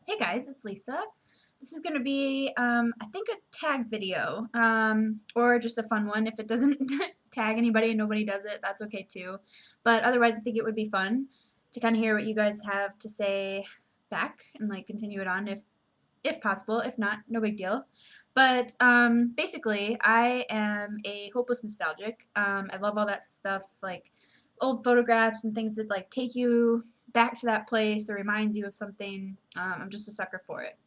Hey guys, it's Lisa. This is going to be, I think, a tag video, or just a fun one. If it doesn't tag anybody and nobody does it, that's okay too. But otherwise, I think it would be fun to kind of hear what you guys have to say back and like continue it on if possible. If not, no big deal. But basically, I am a hopeless nostalgic. I love all that stuff, like old photographs and things that like take you back to that place or reminds you of something. I'm just a sucker for it.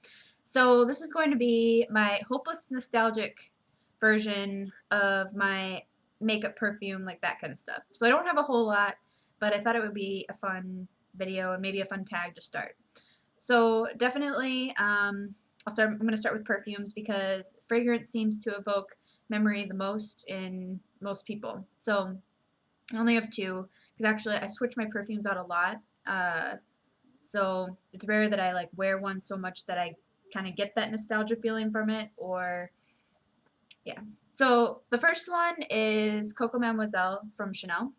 So this is going to be my hopeless nostalgic version of my makeup, perfume, like that kind of stuff. So I don't have a whole lot, but I thought it would be a fun video and maybe a fun tag to start. So definitely, I'm going to start with perfumes because fragrance seems to evoke memory the most in most people. So I only have two because actually I switch my perfumes out a lot. So it's rare that I like wear one so much that I kind of get that nostalgia feeling from it. Or yeah. So the first one is Coco Mademoiselle from Chanel.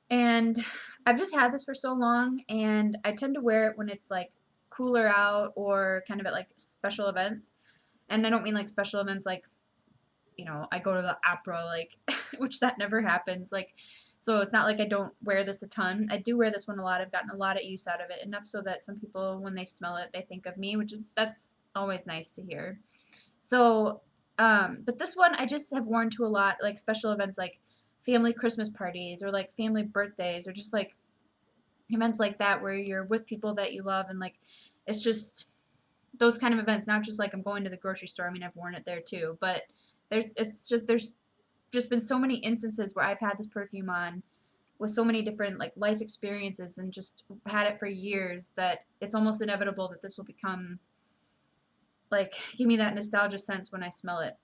And I've just had this for so long, and I tend to wear it when it's like cooler out or kind of at like special events. And I don't mean like special events like, I go to the opera, like, which that never happens. Like, so it's not like I don't wear this a ton. I do wear this one a lot. I've gotten a lot of use out of it, enough so that some people, when they smell it, they think of me, that's always nice to hear. So, but this one I just have worn to a lot, like special events, like family Christmas parties or like family birthdays or just like events like that where you're with people that you love, and like it's just those kind of events, not just like I'm going to the grocery store. I mean, I've worn it there too, but there's just been so many instances where I've had this perfume on with so many different like life experiences and just had it for years that it's almost inevitable that this will become like give me that nostalgia sense when I smell it.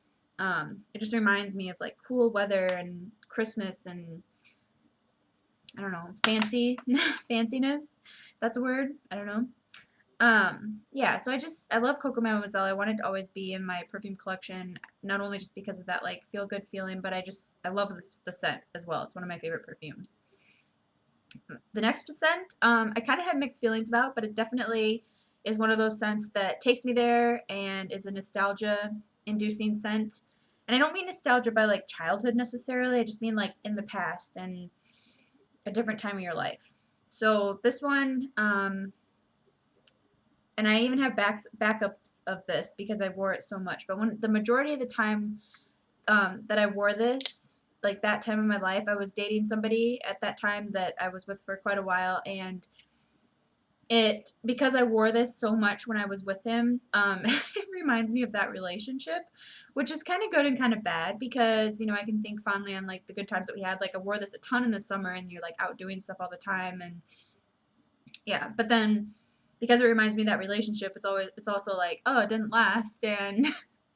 It just reminds me of like cool weather and Christmas and I don't know, fanciness. That's a word. I don't know. Yeah, so I love Coco Mademoiselle. I wanted to always be in my perfume collection, not only just because of that like feel good feeling, but I love the scent as well. It's one of my favorite perfumes. The next scent, I kind of have mixed feelings about, but it definitely is one of those scents that takes me there and is a nostalgia inducing scent. And I don't mean nostalgia by like childhood necessarily. I just mean like in the past and a different time of your life. So this one, and I even have backups of this because I wore it so much. But when the majority of the time that I wore this, like that time of my life, I was dating somebody at that time that I was with for quite a while, and because I wore this so much when I was with him, it reminds me of that relationship, which is kind of good and kind of bad because I can think fondly on like the good times that we had. Like I wore this a ton in the summer, and you're like out doing stuff all the time, and yeah. But then because it reminds me of that relationship, it's also like, oh, it didn't last, and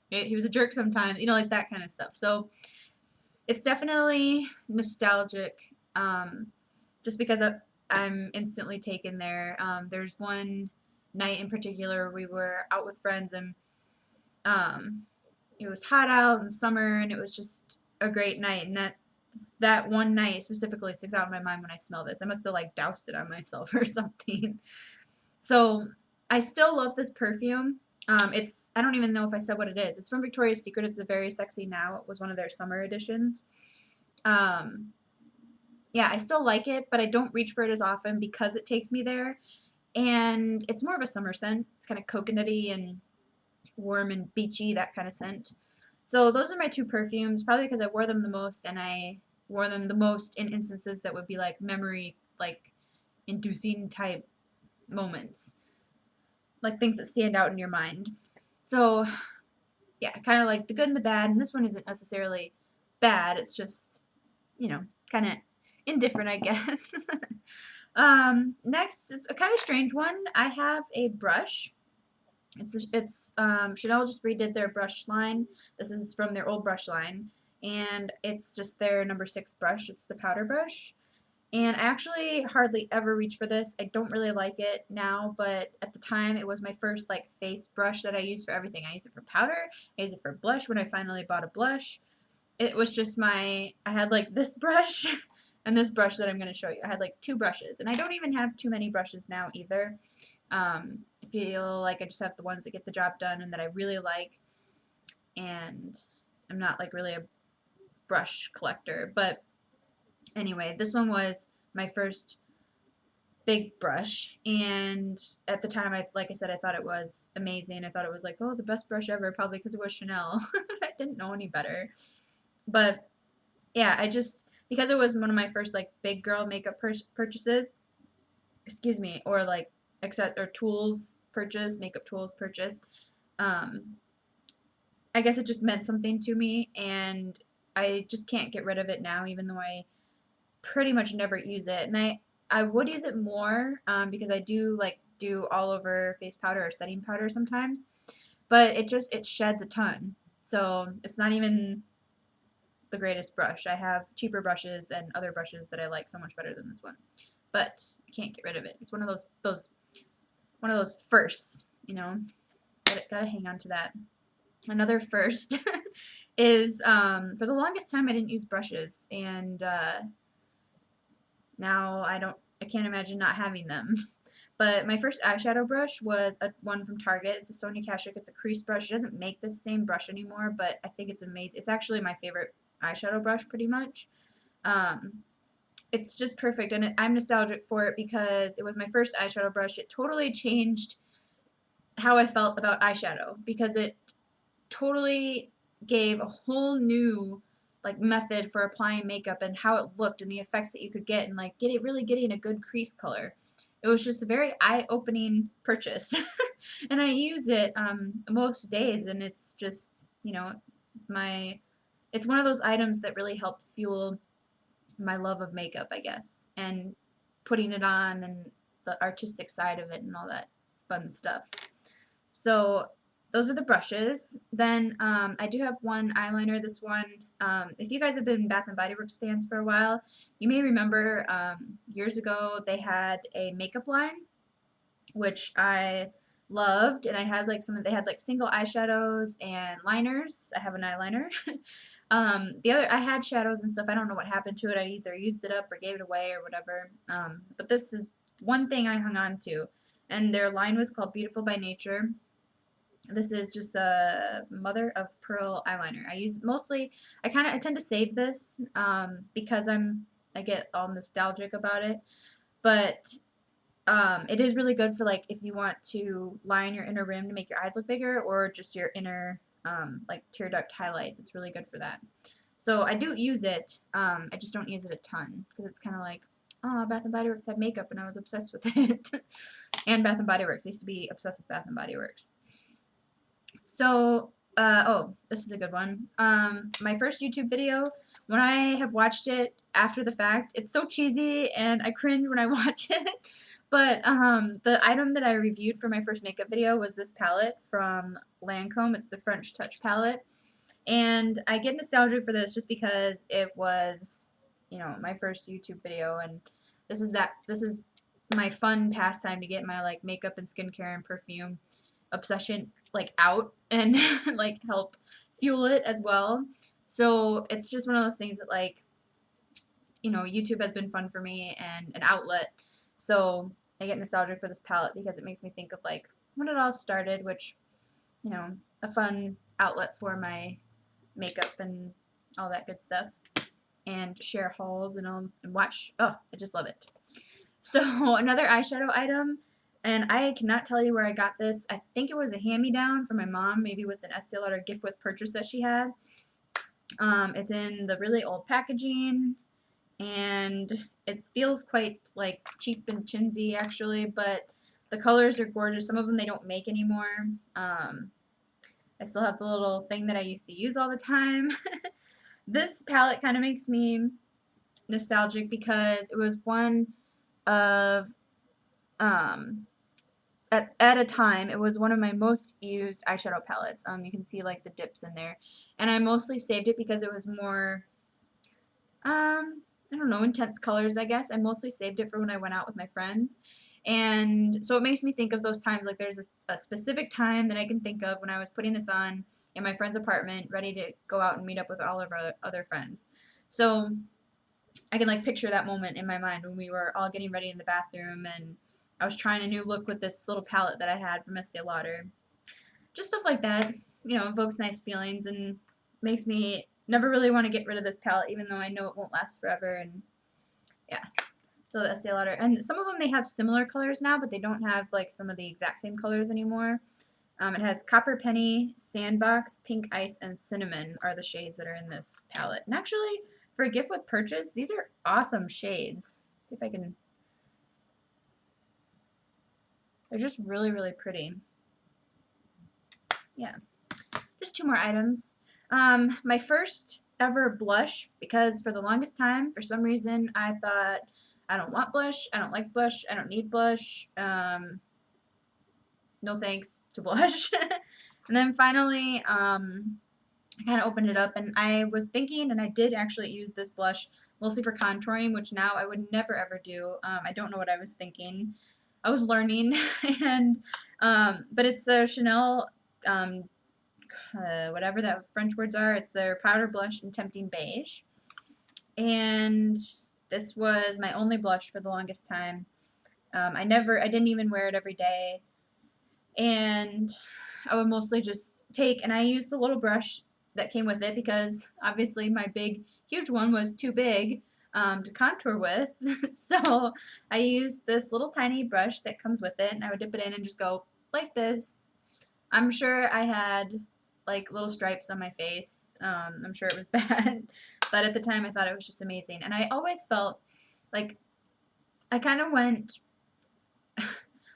he was a jerk sometimes, like that kind of stuff. So it's definitely nostalgic, just because I'm instantly taken there. There's one night in particular we were out with friends, and um, it was hot out in the summer, and it was just a great night. And that one night specifically sticks out in my mind when I smell this. I must have like doused it on myself or something. So I still love this perfume. I don't even know if I said what it is. It's from Victoria's Secret. It's a Very Sexy Now. It was one of their summer editions. Um, yeah, I still like it, but I don't reach for it as often because it takes me there. And it's more of a summer scent. It's kind of coconutty and warm and beachy, that kind of scent. So those are my two perfumes, probably because I wore them the most, and I wore them the most in instances that would be like memory, like inducing type moments, like things that stand out in your mind. So yeah, kind of like the good and the bad, and this one isn't necessarily bad. It's just, kind of indifferent, I guess. Next, it's a kind of strange one. I have a brush. It's Chanel just redid their brush line. This is from their old brush line, and it's just their number 6 brush. It's the powder brush. And I actually hardly ever reach for this. I don't really like it now, but at the time it was my first like face brush that I used for everything. I used it for powder, I used it for blush when I finally bought a blush. It was just I had like this brush And this brush that I'm going to show you, I had like 2 brushes, and I don't even have too many brushes now either. I feel like I just have the ones that get the job done and that I really like, and I'm not like really a brush collector. But anyway, this one was my first big brush, and at the time, like I said, I thought it was amazing. I thought it was like, oh, the best brush ever, probably because it was Chanel. I didn't know any better. But yeah, I just, because it was one of my first like big girl makeup purchases, excuse me, or like except or tools purchase, makeup tools purchase. Um, I guess it just meant something to me, and I just can't get rid of it now, even though I pretty much never use it. And I would use it more because I do like do all over face powder or setting powder sometimes, but it sheds a ton. So it's not even the greatest brush. I have cheaper brushes and other brushes that I like so much better than this one, but I can't get rid of it. It's one of those firsts, you know. Gotta hang on to that. Another first is for the longest time I didn't use brushes, and now I can't imagine not having them. But my first eyeshadow brush was one from Target. It's a Sonia Kashuk. It's a crease brush. She doesn't make this same brush anymore, but I think it's amazing. It's actually my favorite eyeshadow brush, pretty much. Um, it's just perfect, and I'm nostalgic for it because it was my first eyeshadow brush. It totally changed how I felt about eyeshadow because it totally gave a whole new like method for applying makeup and how it looked and the effects that you could get and like really getting a good crease color. It was just a very eye-opening purchase, and I use it most days, and it's just my it's one of those items that really helped fuel my love of makeup, I guess, and putting it on and the artistic side of it and all that fun stuff. So those are the brushes. Then I do have one eyeliner. This one, if you guys have been Bath and Body Works fans for a while, you may remember years ago they had a makeup line, which I loved, and I had like they had like single eyeshadows and liners. I have an eyeliner. The other, I had shadows and stuff. I don't know what happened to it. I either used it up or gave it away or whatever. But this is one thing I hung on to, and their line was called Beautiful by Nature. This is just a mother of pearl eyeliner. I tend to save this because I get all nostalgic about it, but it is really good for like if you want to line your inner rim to make your eyes look bigger, or just your inner like tear duct highlight. It's really good for that. So I do use it. I just don't use it a ton because it's kind of like, oh, Bath and Body Works had makeup and I was obsessed with it. And Bath and Body Works. I used to be obsessed with Bath and Body Works. So, oh, this is a good one. My first YouTube video, when I have watched it after the fact, it's so cheesy and I cringe when I watch it. But the item that I reviewed for my first makeup video was this palette from Lancome. It's the French Touch palette. And I get nostalgic for this just because it was, my first YouTube video, and this is my fun pastime to get my like makeup and skincare and perfume obsession like out and like help fuel it as well. So it's just one of those things that like YouTube has been fun for me and an outlet. So I get nostalgic for this palette because it makes me think of like when it all started, which a fun outlet for my makeup and all that good stuff, and share hauls and all and watch. Oh, I just love it. So another eyeshadow item, and I cannot tell you where I got this. I think it was a hand-me-down from my mom, maybe with an Estee Lauder gift with purchase that she had. It's in the really old packaging, and it feels quite like cheap and chintzy actually, but the colors are gorgeous. Some of them they don't make anymore. I still have the little thing that I used to use all the time. This palette kind of makes me nostalgic because it was one of at a time, it was one of my most used eyeshadow palettes. You can see like the dips in there, and I mostly saved it because it was more I don't know, intense colors, I guess. I mostly saved it for when I went out with my friends. And so it makes me think of those times, like there's a specific time that I can think of when I was putting this on in my friend's apartment, ready to go out and meet up with all of our other friends. So I can like picture that moment in my mind when we were all getting ready in the bathroom and I was trying a new look with this little palette that I had from Estee Lauder. Just stuff like that, you know, evokes nice feelings and makes me never really want to get rid of this palette, even though I know it won't last forever. And yeah, so the Estee Lauder, and some of them they have similar colors now, but they don't have like some of the exact same colors anymore. It has Copper Penny, Sandbox, Pink Ice, and Cinnamon are the shades that are in this palette. And actually, for a gift with purchase, these are awesome shades. Let's see if I can. They're just really, really pretty. Yeah. Just two more items. My first ever blush, because for the longest time, for some reason, I thought, I don't want blush, I don't like blush, I don't need blush. No thanks to blush. And then finally, I kind of opened it up and I was thinking, and I did actually use this blush mostly for contouring, which now I would never ever do. I don't know what I was thinking. I was learning, and but it's a Chanel, whatever that French words are. It's their powder blush in Tempting Beige, and this was my only blush for the longest time. I didn't even wear it every day, and I would mostly just take, and I used the little brush that came with it because obviously my big, huge one was too big to contour with. So I used this little tiny brush that comes with it, and I would dip it in and just go like this. I'm sure I had like little stripes on my face. I'm sure it was bad, but at the time I thought it was just amazing. And I always felt like I kind of went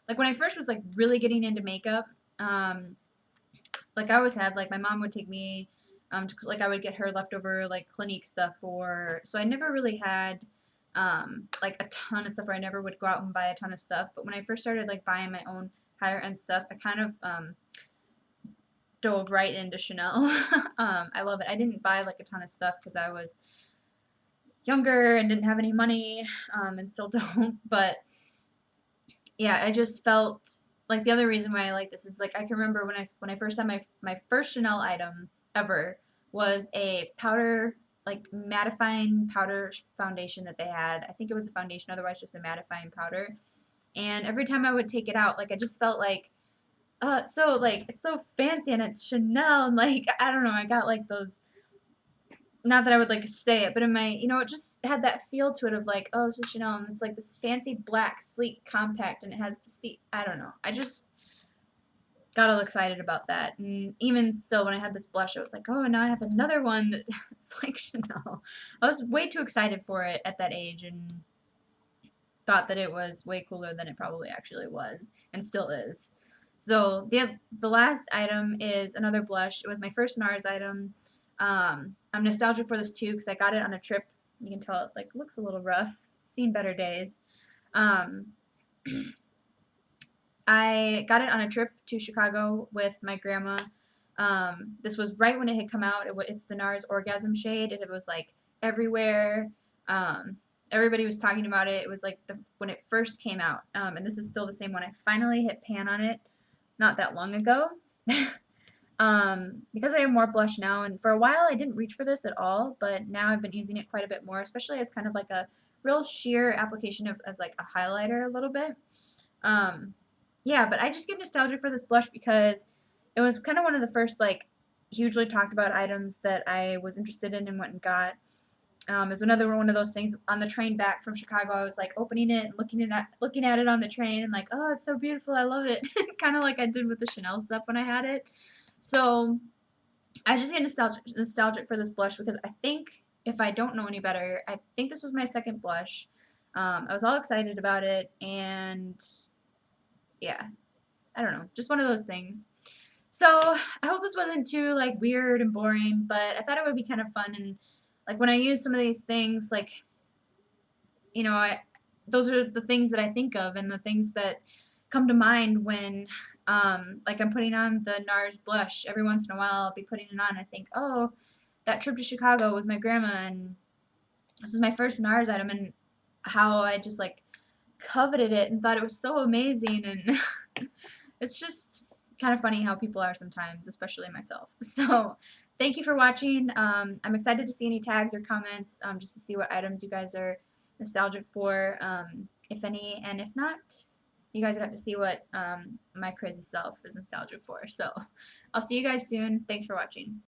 like when I first was like really getting into makeup. Like I always had, like my mom would take me to, like I would get her leftover like Clinique stuff for, so I never really had like a ton of stuff, or I never would go out and buy a ton of stuff. But when I first started like buying my own higher end stuff, I kind of dove right into Chanel. I love it. I didn't buy like a ton of stuff because I was younger and didn't have any money, and still don't. But yeah, I just felt like the other reason why I like this is like I can remember when I first had my first Chanel item ever was a powder, like mattifying powder foundation that they had. I think it was a foundation, otherwise just a mattifying powder. And every time I would take it out, like I just felt like so like it's so fancy and it's Chanel, and like I don't know, I got like those, not that I would like say it, but in my, you know, it just had that feel to it of like, oh, this is Chanel, and it's like this fancy black, sleek, compact, and it has the seat. I don't know. I just got all excited about that. And even still, when I had this blush, I was like, oh, now I have another one that's like Chanel. I was way too excited for it at that age and thought that it was way cooler than it probably actually was and still is. So the last item is another blush. It was my first NARS item. I'm nostalgic for this too because I got it on a trip. You can tell it like looks a little rough. It's seen better days. Um, I got it on a trip to Chicago with my grandma. This was right when it had come out. It's the NARS Orgasm shade. It was like everywhere. Everybody was talking about it. It was like when it first came out. And this is still the same one. I finally hit pan on it not that long ago. Because I have more blush now, and for a while I didn't reach for this at all, but now I've been using it quite a bit more, especially as kind of like a real sheer application as like a highlighter a little bit. Yeah, but I just get nostalgic for this blush because it was kind of one of the first like hugely talked about items that I was interested in and went and got. It was another one of those things on the train back from Chicago. I was like opening it and looking at it on the train and like, oh, it's so beautiful. I love it. Kind of like I did with the Chanel stuff when I had it. So I just get nostalgic for this blush because I think if I don't know any better, I think this was my second blush. I was all excited about it, and yeah, I don't know, just one of those things. So I hope this wasn't too like weird and boring, but I thought it would be kind of fun, and like when I use some of these things, like you know, those are the things that I think of and the things that come to mind when like I'm putting on the NARS blush. Every once in a while I'll be putting it on. I think, oh, that trip to Chicago with my grandma, and this was my first NARS item, and how I just like coveted it and thought it was so amazing, and it's just kind of funny how people are sometimes, especially myself. So thank you for watching. I'm excited to see any tags or comments, just to see what items you guys are nostalgic for, if any, and if not, you guys got to see what my crazy self is nostalgic for. So I'll see you guys soon. Thanks for watching.